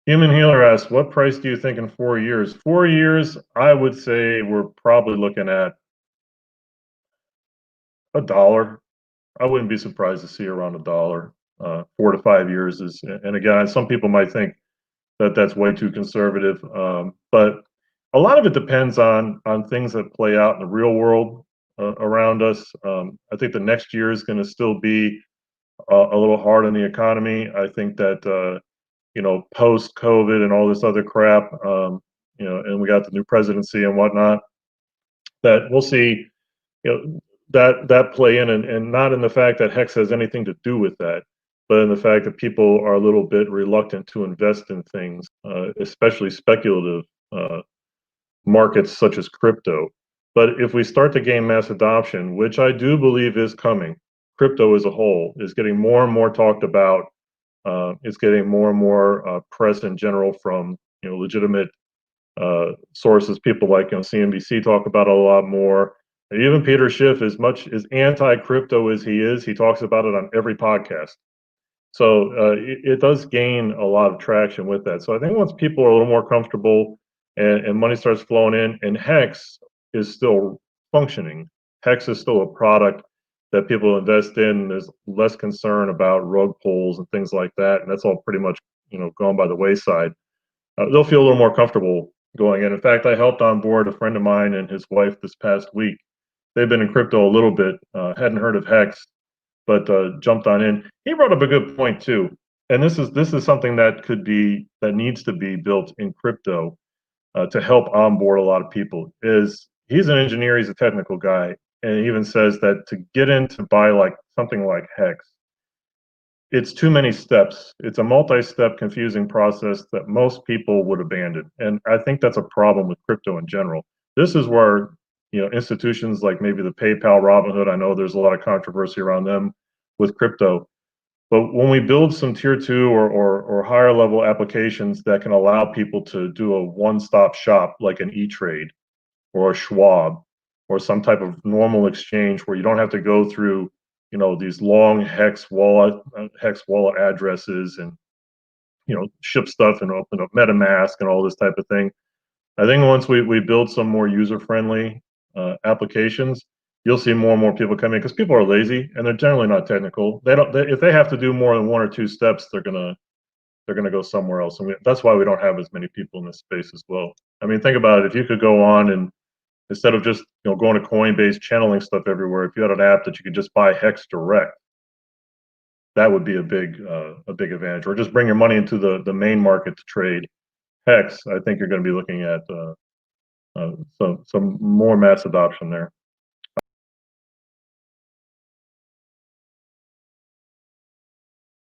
Human Healer asks, what price do you think in 4 years? 4 years, I would say we're probably looking at $1. I wouldn't be surprised to see around $1. 4 to 5 years is, and again, some people might think that that's way too conservative, but a lot of it depends on things that play out in the real world around us. I think the next year is going to still be a little hard on the economy. I think that post COVID and all this other crap, and we got the new presidency and whatnot, that we'll see, that play in, and not in the fact that HEX has anything to do with that, but in the fact that people are a little bit reluctant to invest in things, especially speculative markets such as crypto. But if we start to gain mass adoption, which I do believe is coming, crypto as a whole is getting more and more talked about. It's getting more and more press in general from legitimate sources. People like CNBC talk about it a lot more. And even Peter Schiff, as much as anti-crypto as he is, he talks about it on every podcast. So it does gain a lot of traction with that. So I think once people are a little more comfortable and money starts flowing in, and HEX is still functioning, HEX is still a product that people invest in. There's less concern about rug pulls and things like that, and that's all pretty much gone by the wayside. They'll feel a little more comfortable going in. In fact, I helped on board a friend of mine and his wife this past week. They've been in crypto a little bit, hadn't heard of HEX, but jumped on in. He brought up a good point too, and this is something that needs to be built in crypto to help onboard a lot of people. He's an engineer, he's a technical guy, and he even says that to get in to buy like something like HEX, it's too many steps. It's a multi-step, confusing process that most people would abandon, and I think that's a problem with crypto in general. This is where institutions like maybe the PayPal, Robinhood, I know there's a lot of controversy around them with crypto, but when we build some tier 2 or higher level applications that can allow people to do a one-stop shop like an E-Trade or a Schwab or some type of normal exchange where you don't have to go through these long hex wallet addresses and ship stuff and open up MetaMask and all this type of thing. I think once we build some more user-friendly applications, you'll see more and more people come in, because people are lazy and they're generally not technical. If they have to do more than 1 or 2 steps, they're gonna go somewhere else. And that's why we don't have as many people in this space as well. I mean, think about it. If you could go on and instead of just going to Coinbase, channeling stuff everywhere, if you had an app that you could just buy HEX direct, that would be a big advantage. Or just bring your money into the main market to trade HEX. I think you're going to be looking at some more mass adoption there.